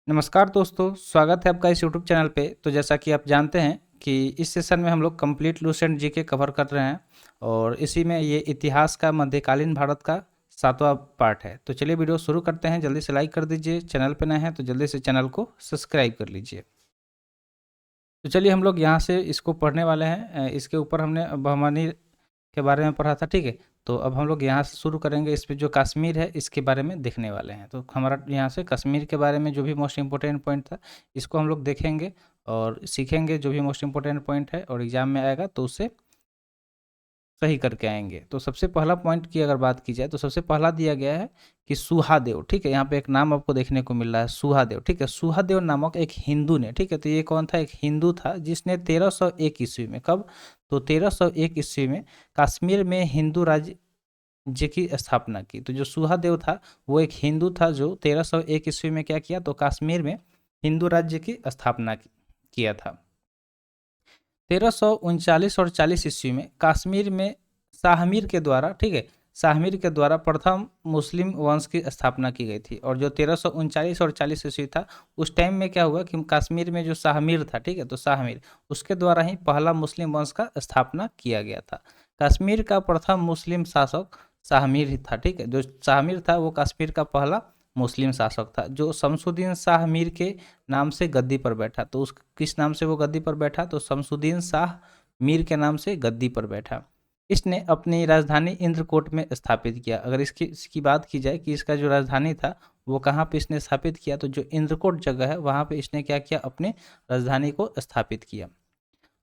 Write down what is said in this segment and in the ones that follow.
नमस्कार दोस्तों, स्वागत है आपका इस यूट्यूब चैनल पे। तो जैसा कि आप जानते हैं कि इस सेशन में हम लोग कंप्लीट लूसेंट जीके कवर कर रहे हैं और इसी में ये इतिहास का मध्यकालीन भारत का 7वां पार्ट है। तो चलिए वीडियो शुरू करते हैं। जल्दी से लाइक कर दीजिए, चैनल पे नए हैं तो जल्दी से चैनल को सब्सक्राइब कर लीजिए। तो चलिए हम लोग यहाँ से इसको पढ़ने वाले हैं। इसके ऊपर हमने बहमानी के बारे में पढ़ा था, ठीक है। तो अब हम लोग यहाँ से शुरू करेंगे। इस पे जो कश्मीर है इसके बारे में देखने वाले हैं। तो हमारा यहाँ से कश्मीर के बारे में जो भी मोस्ट इम्पोर्टेंट पॉइंट था इसको हम लोग देखेंगे और सीखेंगे जो भी मोस्ट इम्पोर्टेंट पॉइंट है, और एग्जाम में आएगा तो उसे सही करके आएंगे। तो सबसे पहला पॉइंट की अगर बात की जाए तो सबसे पहला दिया गया है कि सुहादेव, ठीक है। यहाँ पे एक नाम आपको देखने को मिल रहा है सुहादेव, ठीक है। सुहादेव नामक एक हिंदू ने, ठीक है। तो ये कौन था? एक हिंदू था जिसने 1301 ईस्वी में, कब? तो 1301 ईस्वी में कश्मीर में हिंदू राज्य की स्थापना की। तो जो सुहादेव था वो एक हिंदू था जो 1301 ईस्वी में क्या किया? तो कश्मीर में हिंदू राज्य की स्थापना किया था। 1339 और 40 ईस्वी में कश्मीर में शाहमीर के द्वारा, ठीक है, शाहमीर के द्वारा प्रथम मुस्लिम वंश की स्थापना की गई थी। और जो 1339 और 40 ईस्वी था उस टाइम में क्या हुआ कि कश्मीर में जो शाहमीर था, ठीक है, तो शाहमीर उसके द्वारा ही पहला मुस्लिम वंश का स्थापना किया गया था। कश्मीर का प्रथम मुस्लिम शासक शाहमीर ही था, ठीक है। जो शाहमीर था वो कश्मीर का पहला मुस्लिम शासक था जो शमसुद्दीन शाह मीर के नाम से गद्दी पर बैठा। तो उस किस नाम से वो गद्दी पर बैठा? तो शमसुद्दीन शाह मीर के नाम से गद्दी पर बैठा। इसने अपनी राजधानी इंद्रकोट में स्थापित किया। अगर इसकी बात की जाए कि इसका जो राजधानी था वो कहाँ पे इसने स्थापित किया, तो जो इंद्रकोट जगह है वहाँ पे इसने क्या किया? अपने राजधानी को स्थापित किया।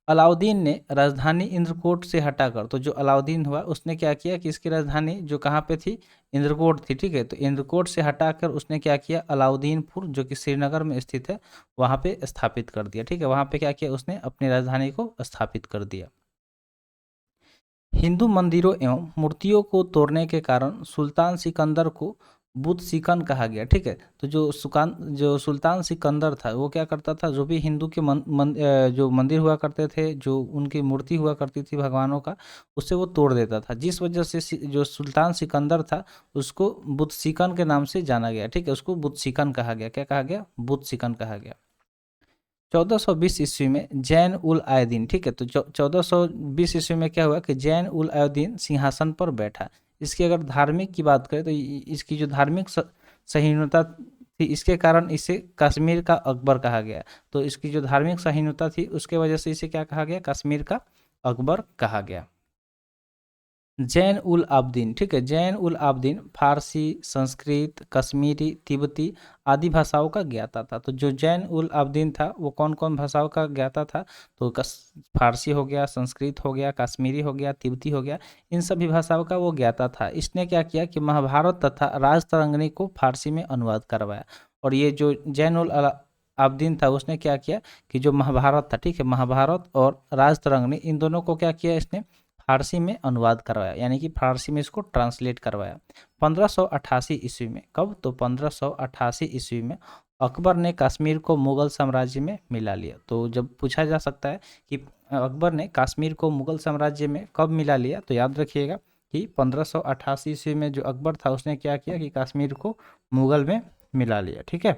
अलाउद्दीन ने राजधानी इंद्रकोट से हटाकर, तो जो अलाउद्दीन हुआ उसने क्या किया कि इसकी राजधानी जो कहाँ पे थी? इंद्रकोट थी, ठीक है। तो इंद्रकोट से हटाकर उसने क्या किया? अलाउद्दीनपुर जो कि श्रीनगर में स्थित है वहाँ पे स्थापित कर दिया, ठीक है। वहाँ पे क्या किया? उसने अपनी राजधानी को स्थापित कर दिया। हिंदू मंदिरों एवं मूर्तियों को तोड़ने के कारण सुल्तान सिकंदर को बुत सिकन कहा गया, ठीक है। तो जो सुल्तान सिकंदर था वो क्या करता था? जो भी हिंदू के जो मंदिर हुआ करते थे, जो उनकी मूर्ति हुआ करती थी भगवानों का, उससे वो तोड़ देता था। जिस वजह से जो सुल्तान सिकंदर था उसको बुत सिकन के नाम से जाना गया, ठीक है। उसको बुत सिकन कहा गया। क्या कहा गया? बुत सिकन कहा गया। 1420 ईस्वी में जैन उल आयदीन, ठीक है। तो 1420 ईस्वी में क्या हुआ कि जैन उल आयदीन सिंहासन पर बैठा। इसकी अगर धार्मिक की बात करें तो इसकी जो धार्मिक सहीनता थी इसके कारण इसे कश्मीर का अकबर कहा गया। तो इसकी जो धार्मिक सहीनता थी उसके वजह से इसे क्या कहा गया? कश्मीर का अकबर कहा गया। जैन उल आबदीन, ठीक है। जैन उल आबदीन फारसी, संस्कृत, कश्मीरी, तिब्बती आदि भाषाओं का ज्ञाता था। तो जो जैन उल आबदीन था वो कौन कौन भाषाओं का ज्ञाता था? तो फारसी हो गया, संस्कृत हो गया, कश्मीरी हो गया, तिब्बती हो गया, इन सभी भाषाओं का वो ज्ञाता था। इसने क्या किया कि महाभारत तथा राजतरंगिणी को फारसी में अनुवाद करवाया। और ये जो जैन उल आबदीन था उसने क्या किया कि जो महाभारत था, ठीक है, महाभारत और राजतरंगिणी इन दोनों को क्या किया? इसने फारसी में अनुवाद करवाया, यानी कि फारसी में इसको ट्रांसलेट करवाया। 1588 ईस्वी में, कब? तो 1588 ईस्वी में अकबर ने कश्मीर को मुगल साम्राज्य में मिला लिया। तो जब पूछा जा सकता है कि अकबर ने कश्मीर को मुगल साम्राज्य में कब मिला लिया, तो याद रखिएगा कि 1588 ईस्वी में जो अकबर था उसने क्या किया कि कश्मीर को मुगल में मिला लिया, ठीक है।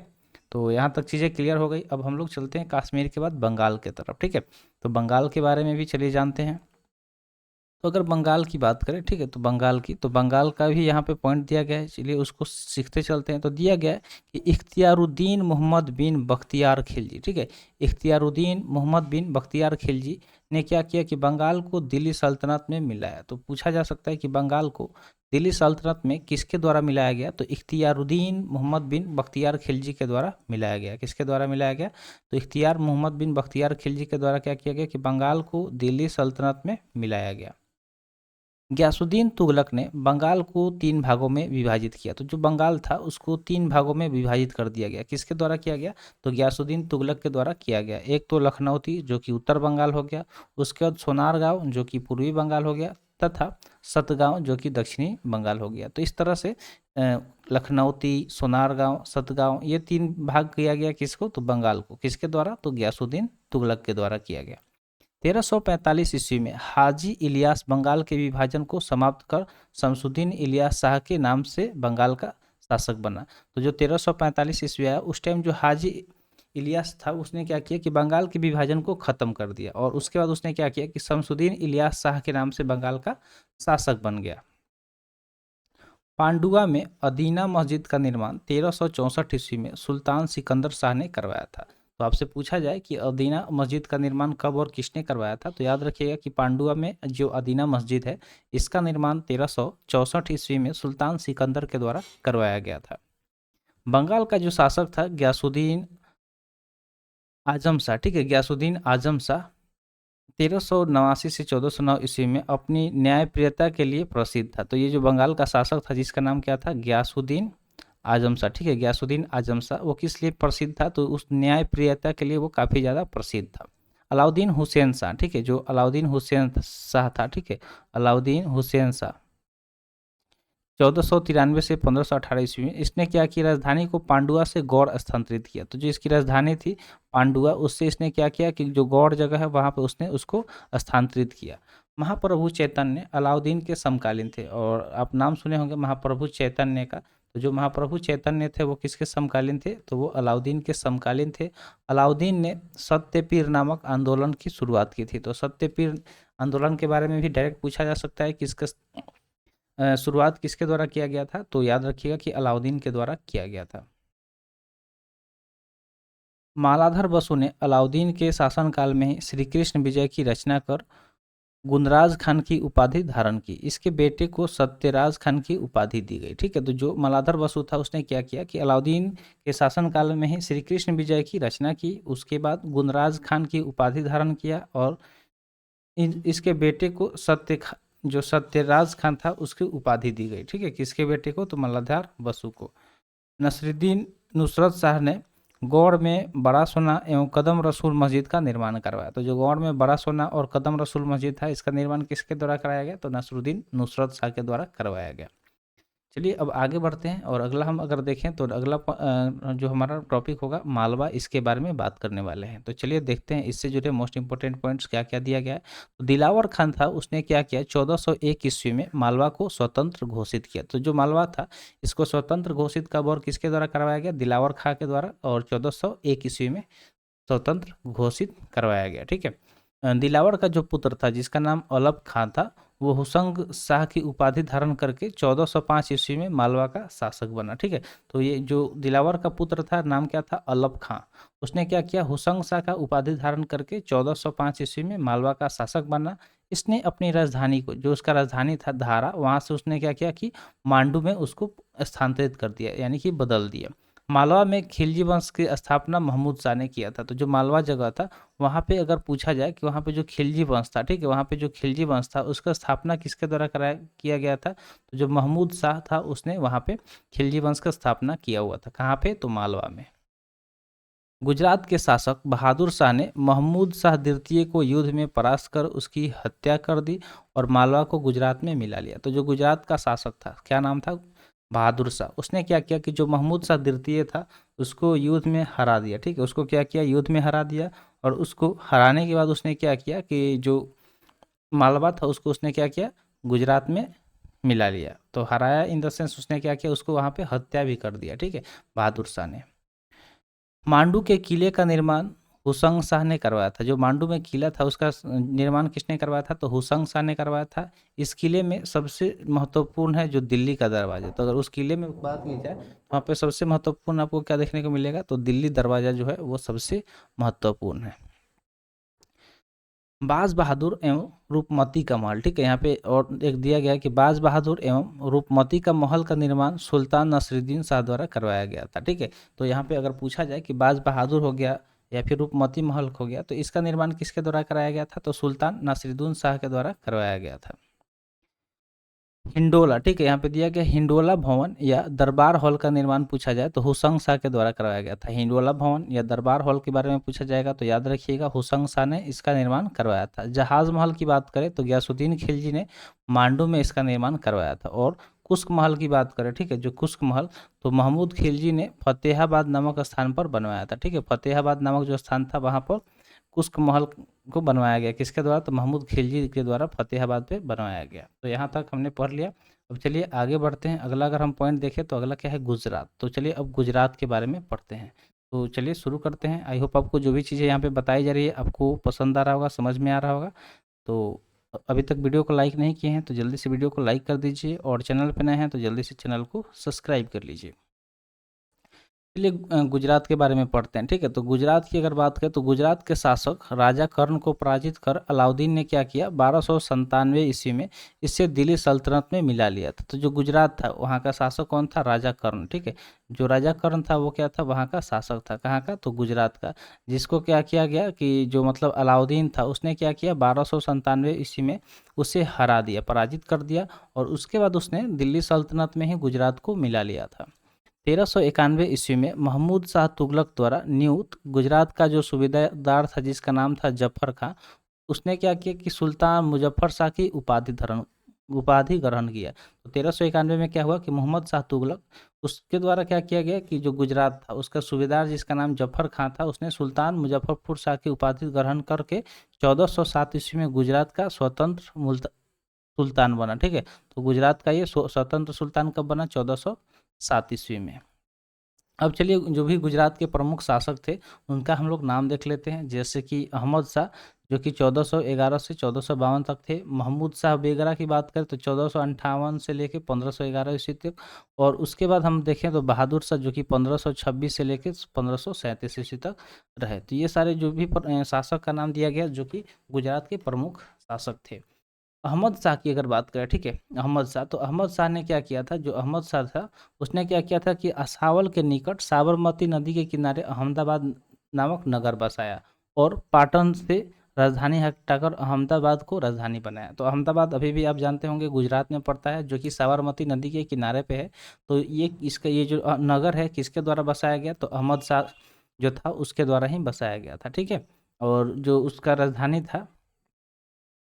तो यहाँ तक चीज़ें क्लियर हो गई। अब हम लोग चलते हैं कश्मीर के बाद बंगाल के तरफ, ठीक है। तो बंगाल के बारे में भी चलिए जानते हैं। तो अगर बंगाल की बात करें, ठीक है, तो बंगाल का भी यहाँ पे पॉइंट दिया गया है। चलिए उसको सीखते चलते हैं। तो दिया गया है कि इख्तियारुद्दीन मोहम्मद बिन बख्तियार खिलजी, ठीक है। इख्तियारुद्दीन मोहम्मद बिन बख्तियार खिलजी ने क्या किया कि बंगाल को दिल्ली सल्तनत में मिलाया। तो पूछा जा सकता है कि बंगाल को दिल्ली सल्तनत में किसके द्वारा मिलाया गया? तो इख्तियारुद्दीन मोहम्मद बिन बख्तियार खिलजी के द्वारा मिलाया गया। किसके द्वारा मिलाया गया? तो इख्तियार मोहम्मद बिन बख्तियार खिलजी के द्वारा क्या किया गया कि बंगाल को दिल्ली सल्तनत में मिलाया गया। गयासुद्दीन तुगलक ने बंगाल को 3 भागों में विभाजित किया। तो जो बंगाल था उसको 3 भागों में विभाजित कर दिया गया। किसके द्वारा किया गया? तो गयासुद्दीन तुगलक के द्वारा किया गया। एक तो लखनऊती जो कि उत्तर बंगाल हो गया, उसके बाद सोनारगांव जो कि पूर्वी बंगाल हो गया, तथा सतगांव जो कि दक्षिणी बंगाल हो गया। तो इस तरह से लखनऊती, सोनारगांव, सतगांव ये 3 भाग किया गया। किसको? तो बंगाल को। किसके द्वारा? तो गयासुद्दीन तुगलक के द्वारा किया गया। 1345 ईस्वी में हाजी इलियास बंगाल के विभाजन को समाप्त कर शमसुद्दीन इलियास शाह के नाम से बंगाल का शासक बना। तो जो 1345 ईस्वी आया उस टाइम जो हाजी इलियास था उसने क्या किया कि बंगाल के विभाजन को ख़त्म कर दिया, और उसके बाद उसने क्या किया कि शमसुद्दीन इलियास शाह के नाम से बंगाल का शासक बन गया। पांडुआ में अदीना मस्जिद का निर्माण 1364 ईस्वी में सुल्तान सिकंदर शाह ने करवाया था। तो आपसे पूछा जाए कि अदीना मस्जिद का निर्माण कब और किसने करवाया था, तो याद रखिएगा कि पांडुआ में जो अदीना मस्जिद है इसका निर्माण 1364 ईस्वी में सुल्तान सिकंदर के द्वारा करवाया गया था। बंगाल का जो शासक था गयासुद्दीन आजम शाह, ठीक है, गयासुद्दीन आजम शाह 1389 से 1409 ईस्वी में अपनी न्यायप्रियता के लिए प्रसिद्ध था। तो ये जो बंगाल का शासक था जिसका नाम क्या था, गयासुद्दीन आजम शाह, ठीक है, गयासुद्दीन आजम शाह, वो किस लिए प्रसिद्ध था, तो उस न्यायप्रियता के लिए वो काफ़ी ज़्यादा प्रसिद्ध था। अलाउद्दीन हुसैन शाह, ठीक है, जो अलाउद्दीन हुसैन शाह था, ठीक है, अलाउद्दीन हुसैन शाह 1493 से 1518 ईस्वी में इसने क्या किया, राजधानी को पांडुआ से गौड़ स्थानांतरित किया। तो जो इसकी राजधानी थी पांडुआ, उससे इसने क्या किया कि जो गौड़ जगह है वहाँ पे उसने उसको स्थानांतरित किया। महाप्रभु चैतन्य अलाउद्दीन के समकालीन थे, और आप नाम सुने होंगे महाप्रभु चैतन्य का। तो जो महाप्रभु चैतन्य थे वो किसके समकालीन थे, तो वो अलाउद्दीन के समकालीन थे। अलाउद्दीन ने सत्यपीर नामक आंदोलन की शुरुआत की थी। तो सत्यपीर आंदोलन के बारे में भी डायरेक्ट पूछा जा सकता है कि इसका शुरुआत किसके द्वारा किया गया था, तो याद रखिएगा कि अलाउद्दीन के द्वारा किया गया था। मालाधर बसु ने अलाउद्दीन के शासनकाल में ही श्री कृष्ण विजय की रचना कर गुंदराज खान की उपाधि धारण की। इसके बेटे को सत्यराज खान की उपाधि दी गई, ठीक है। तो जो मालाधर बसु था उसने क्या किया कि अलाउद्दीन के शासनकाल में ही श्री कृष्ण विजय की रचना की, उसके बाद गुंदराज खान की उपाधि धारण किया, और इसके बेटे को जो सत्यराज खान था उसकी उपाधि दी गई, ठीक है। किसके बेटे को, तो मालाधर बसु को। नसरुद्दीन नुसरत शाह ने गौड़ में बड़ा सोना एवं कदम रसूल मस्जिद का निर्माण करवाया। तो जो गौड़ में बड़ा सोना और कदम रसूल मस्जिद था इसका निर्माण किसके द्वारा कराया गया, तो नसरुद्दीन नुसरत शाह के द्वारा करवाया गया। चलिए अब आगे बढ़ते हैं, और अगला हम अगर देखें तो अगला जो हमारा टॉपिक होगा मालवा, इसके बारे में बात करने वाले हैं। तो चलिए देखते हैं इससे जुड़े मोस्ट इंपोर्टेंट पॉइंट्स क्या क्या दिया गया है। तो दिलावर खान था उसने क्या किया, 1401 ईस्वी में मालवा को स्वतंत्र घोषित किया। तो जो मालवा था इसको स्वतंत्र घोषित कब और किसके द्वारा करवाया गया, दिलावर खां के द्वारा, और 1401 ईस्वी में स्वतंत्र घोषित करवाया गया, ठीक है। दिलावर का जो पुत्र था जिसका नाम अलप खां था, वो हुसंग शाह की उपाधि धारण करके 1405 ईस्वी में मालवा का शासक बना, ठीक है। तो ये जो दिलावर का पुत्र था नाम क्या था, अलप खां, उसने क्या किया, हुसंग शाह का उपाधि धारण करके 1405 ईस्वी में मालवा का शासक बना। इसने अपनी राजधानी को, जो उसका राजधानी था धारा, वहाँ से उसने क्या किया कि मांडू में उसको स्थानांतरित कर दिया, यानी कि बदल दिया। मालवा में खिलजी वंश की स्थापना महमूद शाह ने किया था। तो जो मालवा जगह था वहाँ पे अगर पूछा जाए कि वहाँ पे जो खिलजी वंश था, ठीक है, वहाँ पे जो खिलजी वंश था उसका स्थापना किसके द्वारा किया गया था, तो जो महमूद शाह था उसने वहाँ पे खिलजी वंश का स्थापना किया हुआ था। कहाँ पे, तो मालवा में। गुजरात के शासक बहादुर शाह ने महमूद शाह द्वितीय को युद्ध में परास्त कर उसकी हत्या कर दी और मालवा को गुजरात में मिला लिया। तो जो गुजरात का शासक था क्या नाम था, बहादुर शाह, उसने क्या किया कि जो महमूद शाह द्वितीय था उसको युद्ध में हरा दिया, ठीक है, उसको क्या किया, युद्ध में हरा दिया। और उसको हराने के बाद उसने क्या किया कि जो मालवा था उसको उसने क्या किया, गुजरात में मिला लिया। तो हराया इन द सेंस उसने क्या किया, उसको वहाँ पे हत्या भी कर दिया, ठीक है, बहादुर शाह ने। मांडू के किले का निर्माण हुसंग शाह ने करवाया था। जो मांडू में किला था उसका निर्माण किसने करवाया था, तो हुसंग शाह ने करवाया था। इस किले में सबसे महत्वपूर्ण है जो दिल्ली का दरवाजा। तो अगर उस किले में बात की जाए तो वहाँ पे सबसे महत्वपूर्ण आपको क्या देखने को मिलेगा, तो दिल्ली दरवाजा जो है वो सबसे महत्वपूर्ण है। बाज बहादुर एवं रूपमती का महल, ठीक है, यहाँ पे और एक दिया गया है कि बाज बहादुर एवं रूपमती का महल का निर्माण सुल्तान नसरुद्दीन शाह द्वारा करवाया गया था, ठीक है। तो यहाँ पे अगर पूछा जाए कि बाज बहादुर हो गया या फिर रूपमती महल हो गया, तो इसका निर्माण किसके द्वारा कराया गया था, तो सुल्तान नसरुद्दीन शाह के द्वारा करवाया गया था। हिंडोला, ठीक है, यहाँ पे दिया गया हिंडोला भवन या दरबार हॉल का निर्माण पूछा जाए तो हुसंग शाह के द्वारा करवाया गया था। हिंडोला भवन या दरबार हॉल के बारे में पूछा जाएगा तो याद रखिएगा हुसंग शाह ने इसका निर्माण करवाया था। जहाज महल की बात करें तो गयासुद्दीन खिलजी ने मांडू में इसका निर्माण करवाया था। और कुस्क महल की बात करें, ठीक है, जो कुस्क महल, तो महमूद खिलजी ने फतेहाबाद नामक स्थान पर बनवाया था, ठीक है। फतेहाबाद नामक जो स्थान था वहाँ पर कुस्क महल को बनवाया गया, किसके द्वारा, तो महमूद खिलजी के द्वारा फतेहाबाद पे बनवाया गया। तो यहाँ तक हमने पढ़ लिया। अब चलिए आगे बढ़ते हैं। अगला अगर हम पॉइंट देखें तो अगला क्या है, गुजरात। तो चलिए अब गुजरात के बारे में पढ़ते हैं। तो चलिए शुरू करते हैं। आई होप आपको जो भी चीज़ें यहाँ पे बताई जा रही है आपको पसंद आ रहा होगा, समझ में आ रहा होगा। तो अभी तक वीडियो को लाइक नहीं किए हैं तो जल्दी से वीडियो को लाइक कर दीजिए, और चैनल पर नए हैं तो जल्दी से चैनल को सब्सक्राइब कर लीजिए। चलिए गुजरात के बारे में पढ़ते हैं। ठीक है, तो गुजरात की अगर बात करें तो गुजरात के शासक राजा कर्ण को पराजित कर अलाउद्दीन ने क्या किया, 1297 ईस्वी में इससे दिल्ली सल्तनत में मिला लिया था। तो जो गुजरात था वहाँ का शासक कौन था, राजा कर्ण। ठीक है, जो राजा कर्ण था वो क्या था, वहाँ का शासक था। कहाँ का, तो गुजरात का। जिसको क्या किया गया कि जो मतलब अलाउद्दीन था उसने क्या किया, 1297 ईस्वी में उसे हरा दिया, पराजित कर दिया, और उसके बाद उसने दिल्ली सल्तनत में ही गुजरात को मिला लिया था। 1391 ईस्वी में महमूद शाह तुगलक द्वारा नियुक्त गुजरात का जो सूबेदार था जिसका नाम था जफर खां, उसने क्या किया कि सुल्तान मुजफ्फर शाह की उपाधि ग्रहण किया। तो 1391 में क्या हुआ कि मोहम्मद शाह तुगलक उसके द्वारा क्या किया गया कि जो गुजरात था उसका सूबेदार जिसका नाम जफर खां था उसने सुल्तान मुजफ्फरपुर शाह की उपाधि ग्रहण करके 1407 ईस्वी में गुजरात का स्वतंत्र सुल्तान बना। ठीक है, तो गुजरात का ये स्वतंत्र सुल्तान कब बना, 1407 ईस्वी में। अब चलिए जो भी गुजरात के प्रमुख शासक थे उनका हम लोग नाम देख लेते हैं। जैसे कि अहमद शाह जो कि 1411 से 1452 तक थे। महमूद शाह बेगरा की बात करें तो 1458 से लेकर 1511 ईस्वी तक। और उसके बाद हम देखें तो बहादुर शाह जो कि 1526 से लेकर 1537 ईस्वी तक रहे। तो ये सारे जो भी शासक का नाम दिया गया जो कि गुजरात के प्रमुख शासक थे। अहमद शाह की अगर बात करें, ठीक है, अहमद शाह, तो अहमद शाह ने क्या किया था, जो अहमद शाह था उसने क्या किया था कि असावल के निकट साबरमती नदी के किनारे अहमदाबाद नामक नगर बसाया, और पाटन से राजधानी हटाकर अहमदाबाद को राजधानी बनाया। तो अहमदाबाद अभी भी आप जानते होंगे गुजरात में पड़ता है, जो कि साबरमती नदी के किनारे पे है। तो ये इसका ये जो नगर है किसके द्वारा बसाया गया, तो अहमद शाह जो था उसके द्वारा ही बसाया गया था। ठीक है, और जो उसका राजधानी था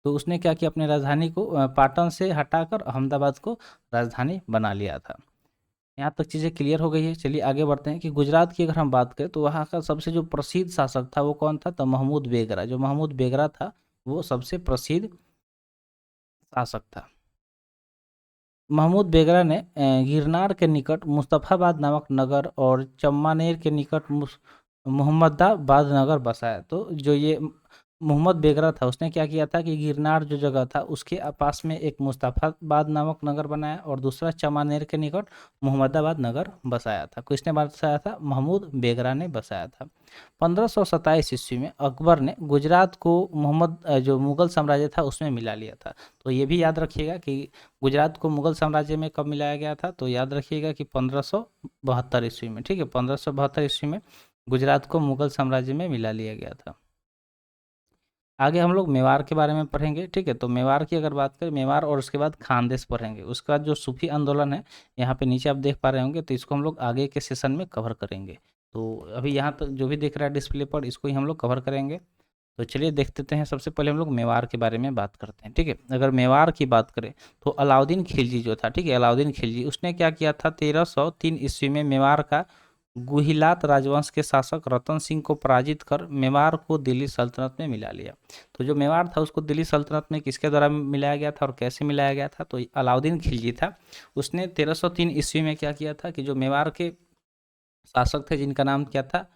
तो उसने क्या किया, अपनी राजधानी को पाटन से हटाकर अहमदाबाद को राजधानी बना लिया था। यहाँ तक चीज़ें क्लियर हो गई है। चलिए आगे बढ़ते हैं कि गुजरात की अगर हम बात करें तो वहाँ का सबसे जो प्रसिद्ध शासक था वो कौन था, तो महमूद बेगरा। जो महमूद बेगरा था वो सबसे प्रसिद्ध शासक था। महमूद बेगरा ने गिरनार के निकट मुस्तफ़ाबाद नामक नगर और चम्मानेर के निकट मोहम्मदाबाद नगर बसाया। तो जो ये मोहम्मद बेगरा था उसने क्या किया था कि गिरनार जो जगह था उसके पास में एक मुस्तफ़ाबाद नामक नगर बनाया, और दूसरा चमानेर के निकट मोहम्मदाबाद नगर बसाया था। किसने बसाया था, महमूद बेगरा ने बसाया था। 1527 ईस्वी में अकबर ने गुजरात को जो मुगल साम्राज्य था उसमें मिला लिया था। तो ये भी याद रखिएगा कि गुजरात को मुगल साम्राज्य में कब मिलाया गया था, तो याद रखिएगा कि 1572 ईस्वी में। ठीक है, 1572 ईस्वी में गुजरात को मुगल साम्राज्य में मिला लिया गया था। आगे हम लोग मेवाड़ के बारे में पढ़ेंगे। ठीक है, तो मेवाड़ की अगर बात करें, मेवाड़ और उसके बाद खानदेश पढ़ेंगे। उसके बाद जो सूफी आंदोलन है यहाँ पे नीचे आप देख पा रहे होंगे, तो इसको हम लोग आगे के सेशन में कवर करेंगे। तो अभी यहाँ तक जो भी दिख रहा है डिस्प्ले पर इसको ही हम लोग कवर करेंगे। तो चलिए देख लेते हैं। सबसे पहले हम लोग मेवाड़ के बारे में बात करते हैं। ठीक है, अगर मेवाड़ की बात करें तो अलाउद्दीन खिलजी जो था, ठीक है, अलाउद्दीन खिलजी उसने क्या किया था, 1303 ईस्वी में मेवाड़ का गुहिलात राजवंश के शासक रतन सिंह को पराजित कर मेवाड़ को दिल्ली सल्तनत में मिला लिया। तो जो मेवाड़ था उसको दिल्ली सल्तनत में किसके द्वारा मिलाया गया था और कैसे मिलाया गया था, तो अलाउद्दीन खिलजी था। उसने 1303 ईस्वी में क्या किया था कि जो मेवाड़ के शासक थे जिनका नाम क्या था,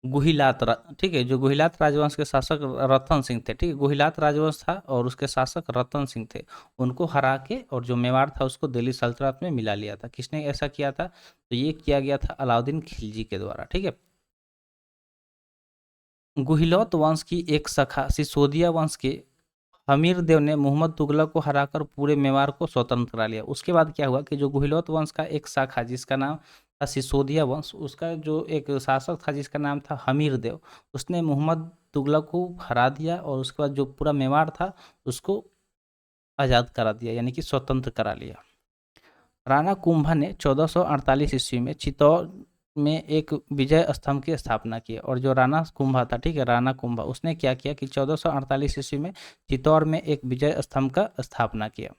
ठीक है, जो गुहिलात राजवंश के शासक रतन सिंह थे। ठीक है, गुहिलात राजवंश था और उसके शासक रतन सिंह थे। उनको हरा के और जो मेवाड़ था उसको दिल्ली सल्तनत में मिला लिया था। किसने ऐसा किया था, तो ये किया गया था अलाउद्दीन खिलजी के द्वारा। ठीक है, गुहिलत वंश की एक शाखा सिसोदिया वंश के हमीर देव ने मोहम्मद तुगलक को हराकर पूरे मेवाड़ को स्वतंत्र करा लिया। उसके बाद क्या हुआ कि जो गुहिलत वंश का एक शाखा जिसका नाम था सिसोदिया वंश, उसका जो एक शासक था जिसका नाम था हमीर देव, उसने मोहम्मद तुगलक को हरा दिया, और उसके बाद जो पूरा मेवाड़ था उसको आज़ाद करा दिया, यानी कि स्वतंत्र करा लिया। राणा कुंभा ने 1448 ईस्वी में चित्तौड़ में एक विजय स्तंभ की स्थापना की, और जो राणा कुंभा था, ठीक है, राणा कुंभा उसने क्या किया कि 1448 ईस्वी में चित्तौड़ में एक विजय स्तंभ का स्थापना किया।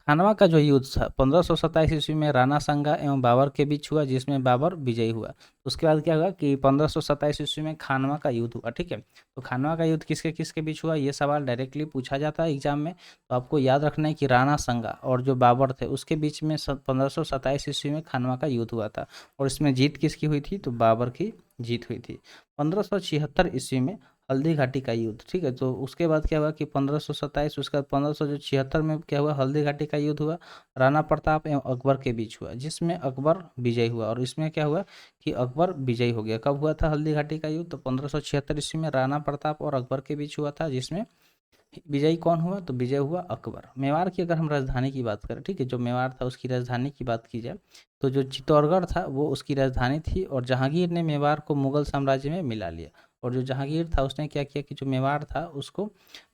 खानवा का जो युद्ध था 1527 ईस्वी में राणा सांगा एवं बाबर के बीच हुआ, जिसमें बाबर विजयी हुआ। उसके बाद क्या हुआ कि 1527 ईस्वी में खानवा का युद्ध हुआ। ठीक है, तो खानवा का युद्ध किसके किसके बीच हुआ, ये सवाल डायरेक्टली पूछा जाता है एग्जाम में। तो आपको याद रखना है कि राणा सांगा और जो बाबर थे उसके बीच में 1527 ईस्वी में खानवा का युद्ध हुआ था। और इसमें जीत किसकी हुई थी, तो बाबर की जीत हुई थी। 1576 ईस्वी में हल्दी घाटी का युद्ध। ठीक है, तो उसके बाद क्या हुआ कि 1527, उसके बाद 1576 में क्या हुआ, हल्दी घाटी का युद्ध हुआ, राणा प्रताप एवं अकबर के बीच हुआ, जिसमें अकबर विजयी हुआ। और इसमें क्या हुआ कि अकबर विजयी हो गया। कब हुआ था हल्दी घाटी का युद्ध, तो 1576 ईस्वी में राणा प्रताप और अकबर के बीच हुआ था, जिसमें विजयी कौन हुआ, तो विजय हुआ अकबर। मेवाड़ की अगर हम राजधानी की बात करें, ठीक है, जो मेवाड़ था उसकी राजधानी की बात की जाए तो जो चित्तौड़गढ़ था वो उसकी राजधानी थी। और जहांगीर ने मेवाड़ को मुगल साम्राज्य में मिला लिया। और जो जहांगीर था उसने क्या किया कि जो मेवाड़ था उसको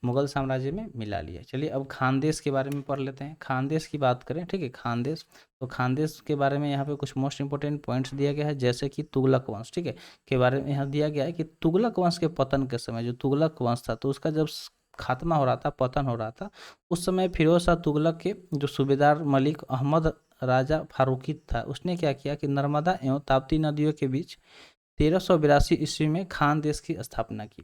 मुगल साम्राज्य में मिला लिया। चलिए अब खानदेश के बारे में पढ़ लेते हैं। खानदेश की बात करें, ठीक है, खानदेश, तो खानदेश के बारे में यहाँ पे कुछ मोस्ट इंपोर्टेंट पॉइंट्स दिया गया है, जैसे कि तुगलक वंश, ठीक है, के बारे में यहाँ दिया गया है कि तुगलक वंश के पतन के समय जो तुगलक वंश था तो उसका जब खात्मा हो रहा था, पतन हो रहा था, उस समय फिरोज शाह तुगलक के जो सूबेदार मलिक अहमद राजा फारूकी था उसने क्या किया कि नर्मदा एवं ताप्ती नदियों के बीच 1382 ईस्वी में खानदेश की स्थापना की।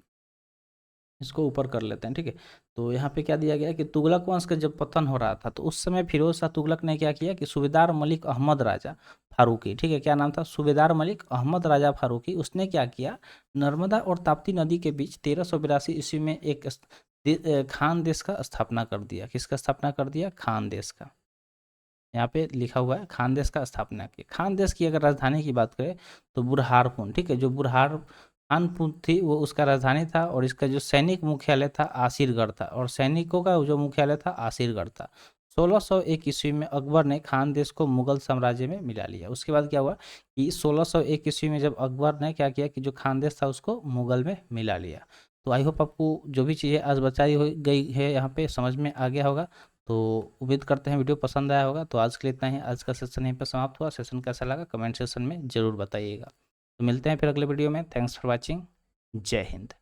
इसको ऊपर कर लेते हैं, ठीक है। तो यहाँ पे क्या दिया गया कि तुगलक वंश का जब पतन हो रहा था तो उस समय फिरोज शाह तुगलक ने क्या किया कि सूबेदार मलिक अहमद राजा फारूकी, ठीक है, क्या नाम था, सूबेदार मलिक अहमद राजा फारूकी, उसने क्या किया, नर्मदा और ताप्ती नदी के बीच 1382 ईस्वी में एक खान देश का स्थापना कर दिया। किसका स्थापना कर दिया, खान देश का। यहाँ पे लिखा हुआ है खानदेश का स्थापना की। खानदेश की अगर राजधानी की बात करें तो बुरहारपुर, ठीक है, जो बुरहानपुर थी वो उसका राजधानी था। और इसका जो सैनिक मुख्यालय था आसिरगढ़ था, और सैनिकों का जो मुख्यालय था आसिरगढ़ था। 1601 ईस्वी में अकबर ने खानदेश को मुगल साम्राज्य में मिला लिया। उसके बाद क्या हुआ कि 1601 ईस्वी में जब अकबर ने क्या किया कि जो खानदेश था उसको मुगल में मिला लिया। तो आई होप आपको जो भी चीज़ें आज बताई हो गई है यहाँ पे समझ में आ गया होगा। तो उम्मीद करते हैं वीडियो पसंद आया होगा। तो आज के लिए इतना ही, आज का सेशन यहीं पर समाप्त हुआ। सेशन कैसा लगा कमेंट सेशन में ज़रूर बताइएगा। तो मिलते हैं फिर अगले वीडियो में। Thanks for watching. जय हिंद।